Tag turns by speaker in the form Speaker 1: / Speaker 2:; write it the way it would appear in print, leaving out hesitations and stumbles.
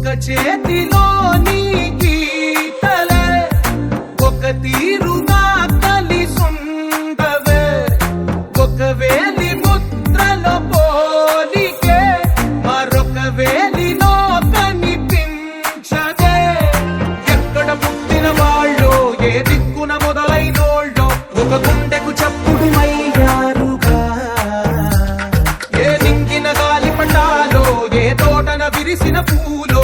Speaker 1: ఒక చేతిలోని గీతలే ఒక తీరుగా కలిసుండవే, ఒక వేలి ముద్రలో పోలికే మరొక వేలిలో కనిపించదే. ఎక్కడ పుట్టిన వాళ్ళో ఏ దిక్కున మొదలైనోళ్ళో ఒక గుండెకు చప్పుడు అయ్యారుగా. ఏ నింగిన గాలి పటాలో ఏ తోటన విరిసిన పూలు